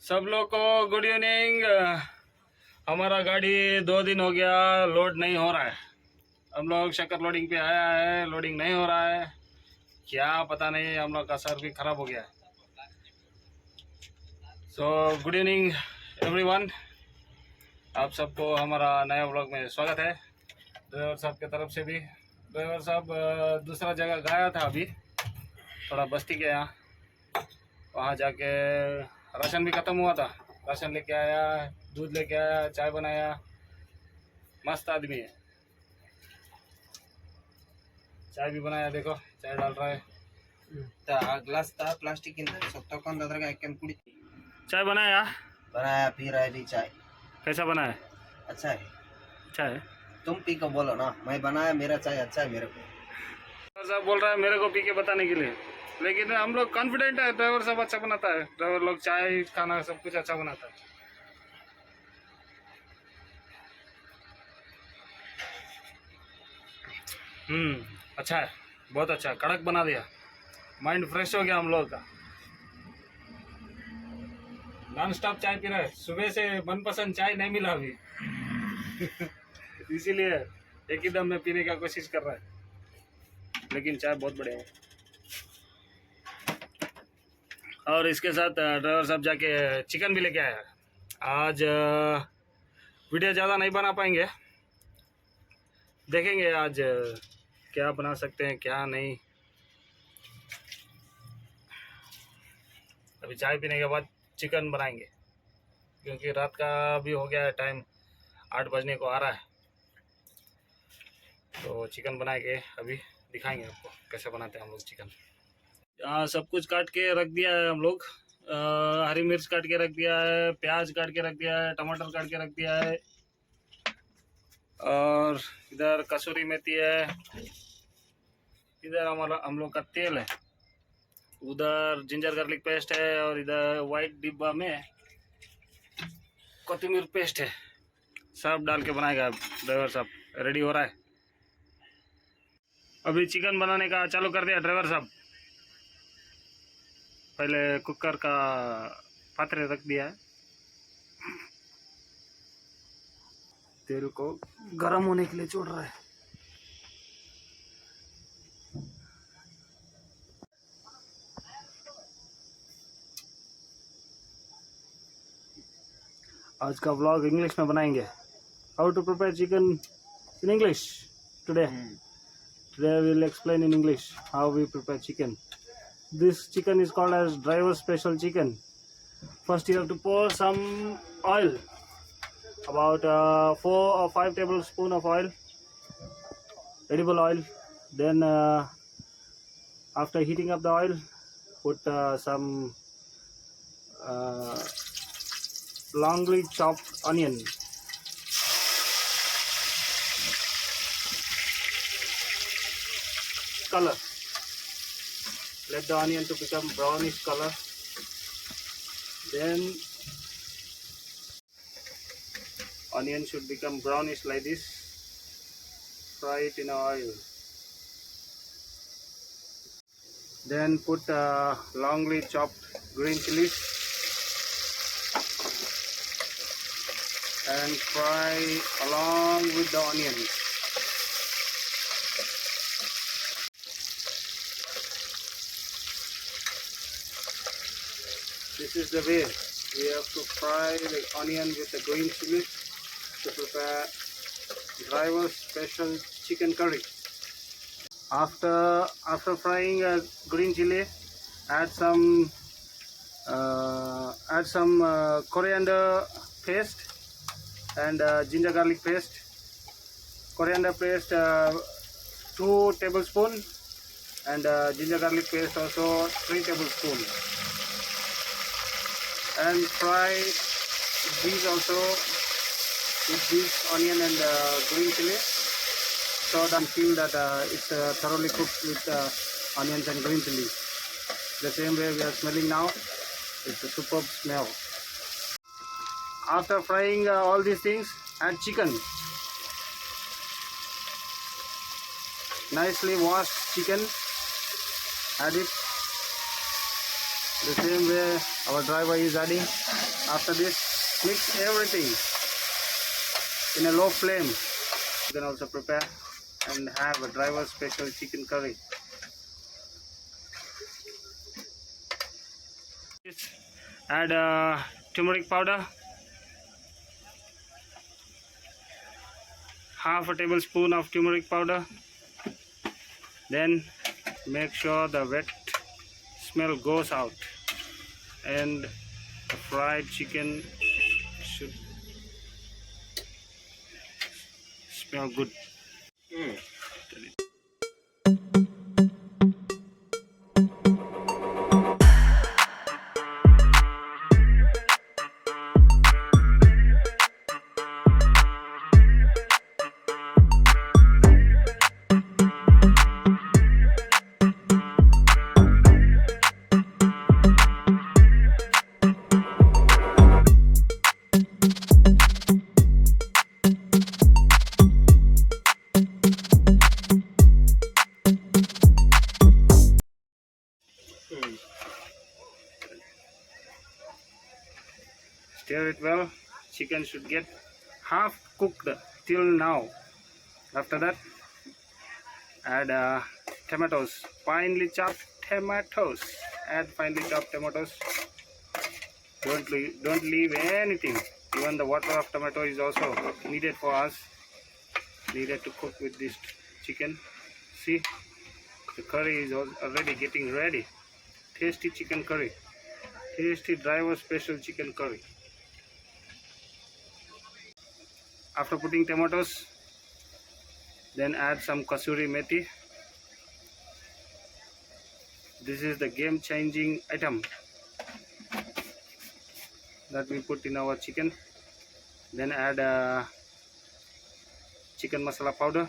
सब लोग को गुड इवनिंग। हमारा गाड़ी 2 दिन हो गया लोड नहीं हो रहा है। हम लोग शक्कर लोडिंग पे आया है, लोडिंग नहीं हो रहा है, क्या पता नहीं, हम लोग का सर भी खराब हो गया है। सो गुड इवनिंग एवरीवन, आप सबको हमारा नया व्लॉग में स्वागत है। ड्राइवर साहब की तरफ से भी। ड्राइवर साहब दूसरा जगह गया था, अभी थोड़ा बस्ती के यहाँ, वहाँ जाके राशन भी ख़त्म हुआ था, राशन लेके आया, दूध लेके आया, चाय बनाया। मस्त आदमी है, चाय भी बनाया, देखो चाय डाल रहा है। ग्लास था प्लास्टिक चाय बनाया बनाया पी रहा है चाय। कैसा बना है? अच्छा है। अच्छा है। तुम पी को बोलो ना, मैं बनाया, मेरा चाय अच्छा है मेरे को। साहब बोल रहा है मेरे को पी के बताने के लिए, लेकिन हम लोग कॉन्फिडेंट है ड्राइवर साहब अच्छा बनाता है। ड्राइवर लोग चाय खाना सब कुछ अच्छा बनाता है। अच्छा है, बहुत अच्छा, कड़क बना दिया, माइंड फ्रेश हो गया हम लोग का। नॉन स्टॉप चाय पी रहा है, सुबह से मनपसंद चाय नहीं मिला अभी इसीलिए एक ही दम में पीने का कोशिश कर रहा है, लेकिन चाय बहुत बढ़िया है। और इसके साथ ड्राइवर साहब जाके चिकन भी लेके आया। आज वीडियो ज़्यादा नहीं बना पाएंगे, देखेंगे आज क्या बना सकते हैं क्या नहीं। अभी चाय पीने के बाद चिकन बनाएंगे, क्योंकि रात का भी हो गया है, टाइम 8 बजने को आ रहा है। तो चिकन बनाएंगे, अभी दिखाएंगे आपको कैसे बनाते हैं हम लोग चिकन। यहाँ सब कुछ काट के रख दिया है हम लोग। हरी मिर्च काट के रख दिया है, प्याज काट के रख दिया है, टमाटर काट के रख दिया है, और इधर कसूरी मेथी है, इधर हमारा हम लोग का तेल है, उधर जिंजर गार्लिक पेस्ट है, और इधर वाइट डिब्बा में कोथिमीर पेस्ट है। सब डाल के बनाएगा ड्राइवर साहब, रेडी हो रहा है। अभी चिकन बनाने का चालू कर दिया ड्राइवर साहब। पहले कुकर का पात्र रख दिया है, तेल को गर्म होने के लिए छोड़ रहा है। आज का व्लॉग इंग्लिश में बनाएंगे। How to prepare chicken in English today. Today we will explain in English how we prepare chicken. This chicken is called as driver special chicken. First you have to pour some oil, about 4 or 5 tablespoons of oil, edible oil. Then after heating up the oil, put some longly chopped onion. Color. Let the onion to become brownish color. Then onion should become brownish like this. Fry it in oil. Then put longly chopped green chilies and fry along with the onions. This is the way we have to fry the onion with the green chili to prepare driver special chicken curry. After frying green chili, add some coriander paste and ginger garlic paste. Coriander paste 2 tablespoons and ginger garlic paste also 3 tablespoons. And fry these also with this onion and green chili, so that feel that it's thoroughly cooked with onions and green chili. The same way we are smelling now, it's a superb smell. After frying all these things, add chicken. Nicely washed chicken, add it. The same way our driver is adding. After this, mix everything in a low flame. You can also prepare and have a driver special chicken curry. Add turmeric powder, half a tablespoon of turmeric powder. Then make sure the wet smell goes out and the fried chicken should smell good. Stir it well. Chicken should get half cooked till now. After that, add tomatoes, finely chopped tomatoes. Add finely chopped tomatoes. Don't leave anything. Even the water of tomato is also needed for us. Needed to cook with this chicken. See, the curry is already getting ready. Tasty chicken curry. Tasty driver special chicken curry. After putting tomatoes, then add some kasuri methi. This is the game-changing item that we put in our chicken. Then add chicken masala powder,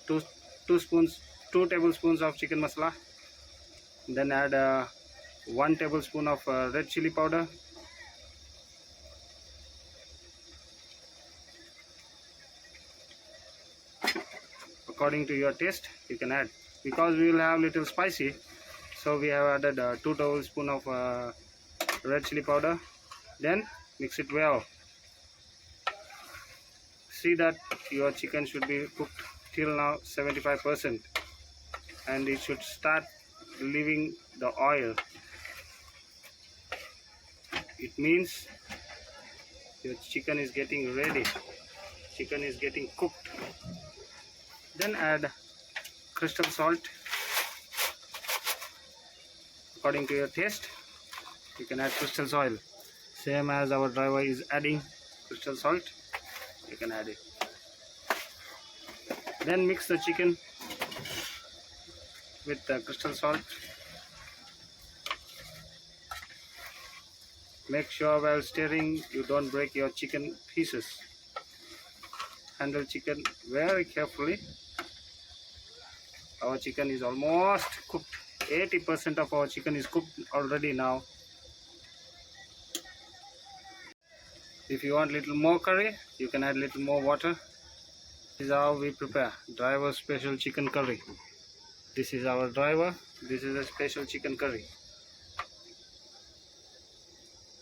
2 tablespoons of chicken masala. Then add 1 tablespoon of red chili powder. According to your taste, you can add. Because we will have little spicy, so we have added 2 tablespoons of red chili powder. Then mix it well. See that your chicken should be cooked till now 75%, and it should start leaving the oil. It means your chicken is getting ready. Chicken is getting cooked. Then add crystal salt. According to your taste, you can add crystal salt. Same as our driver is adding crystal salt, you can add it. Then mix the chicken with the crystal salt. Make sure while stirring you don't break your chicken pieces. Handle chicken very carefully. Our chicken is almost cooked. 80% of our chicken is cooked already now. If you want little more curry, you can add little more water. This is how we prepare driver special chicken curry. This is our driver. This is a special chicken curry.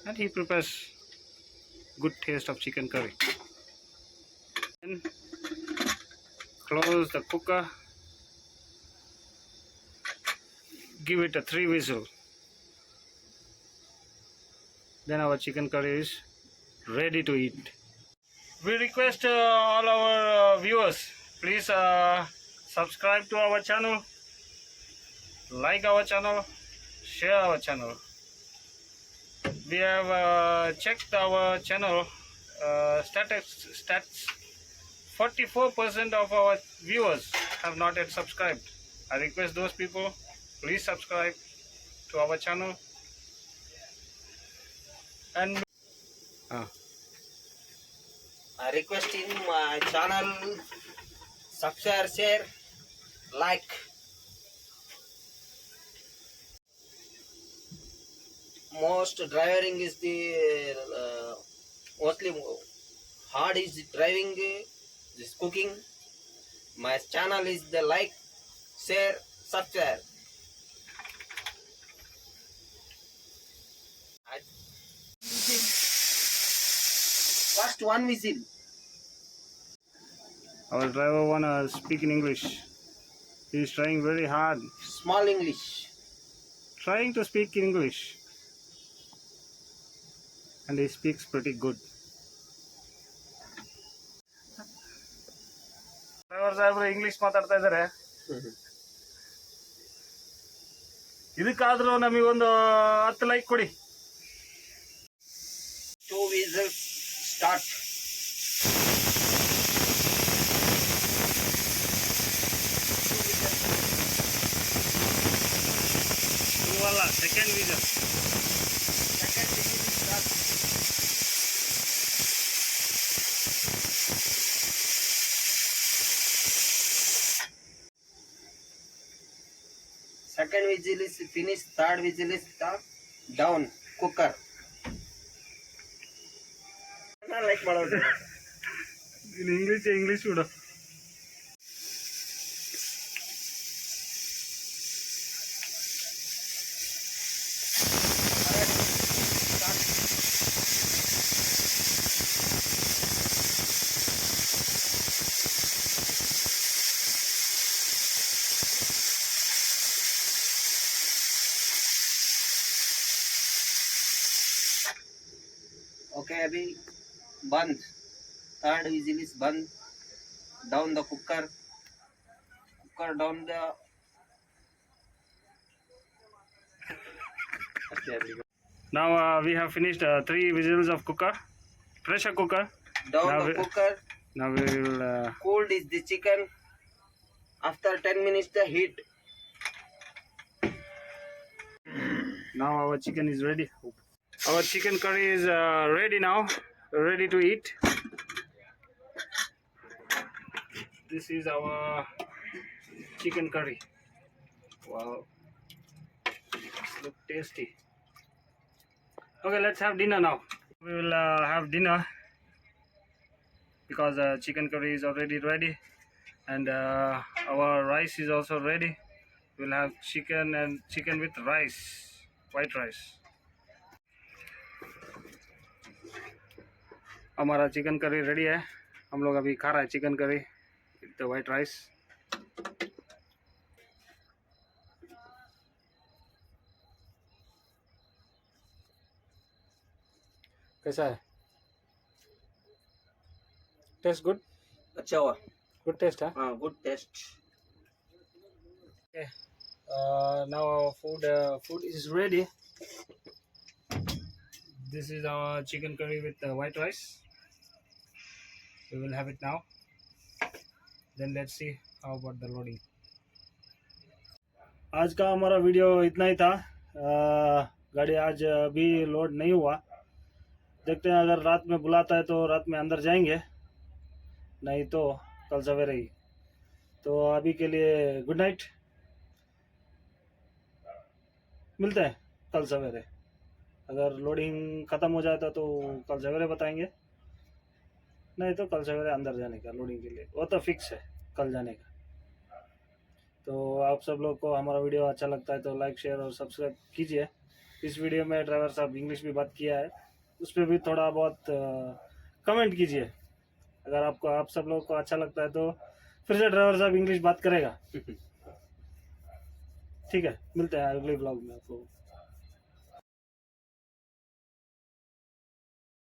And he prepares good taste of chicken curry. Then close the cooker. Give it a 3 whistle. Then our chicken curry is ready to eat. We request all our viewers, please subscribe to our channel, like our channel, share our channel. We have checked our channel stats. 44% of our viewers have not yet subscribed. I request those people, please subscribe to our channel. And I request in my channel, subscribe, share, like. Most driving is the mostly hard is driving this cooking. My channel is the like, share, subscribe. First one whistle. Our driver wanna speak in English. He is trying very hard, Small English. trying to speak English, and he speaks pretty good. Driver ಸಾಹೇಬ್ರು English ಮಾತಾಡ್ತಾ ಇದ್ದಾರೆ. ಇದಕ್ಕಾದ್ರೂ ನಮಗೊಂದು 10 like ಕೊಡಿ. 2 whistles. Start. ಇವಲ್ಲ second ವಿಜನ್. Second whistle start. Second whistle is finished. Third whistle is down. Cooker. Like ಮಾಡೋದು. In English ಬಿಡು. Okay, अभी बंद. Third whistle is बंद. Down the cooker. Cooker down the. Now we have finished 3 whistles of cooker, pressure cooker. Down Now the we- cooker. Now we will. Cooled is the chicken. After 10 minutes the heat. Now our chicken is ready. Our chicken curry is ready now, ready to eat. This is our chicken curry. Wow, this looks tasty. Okay, let's have dinner now. We will have dinner because chicken curry is already ready, and our rice is also ready. We'll have chicken with rice, white rice. हमारा chicken curry ready है. हम लोग अभी खा रहे हैं chicken curry with white rice. कैसा है? Taste good. अच्छा हुआ. गुड टेस्ट है. हाँ, good taste. Okay. Now our food is ready. This is our chicken curry with white rice. We will have it now. Then let's see how about the loading. आज का हमारा video इतना ही था. गाड़ी आज अभी लोड नहीं हुआ. देखते हैं, अगर रात में बुलाता है तो रात में अंदर जाएंगे, नहीं तो कल सवेरे ही. तो अभी के लिए गुड नाइट. मिलते हैं कल सवेरे. अगर लोडिंग ख़त्म हो जाता तो कल सवेरे बताएंगे, नहीं तो कल सवेरे अंदर जाने का लोडिंग के लिए. वो तो फिक्स है कल जाने का. तो आप सब लोग को हमारा वीडियो अच्छा लगता है तो लाइक शेयर और सब्सक्राइब कीजिए. इस वीडियो में ड्राइवर साहब इंग्लिश भी बात किया है, उस पर भी थोड़ा बहुत कमेंट कीजिए. अगर आपको आप सब लोग को अच्छा लगता है तो फिर से ड्राइवर साहब इंग्लिश बात करेगा. ठीक है, मिलते हैं अगले ब्लॉग में आपको.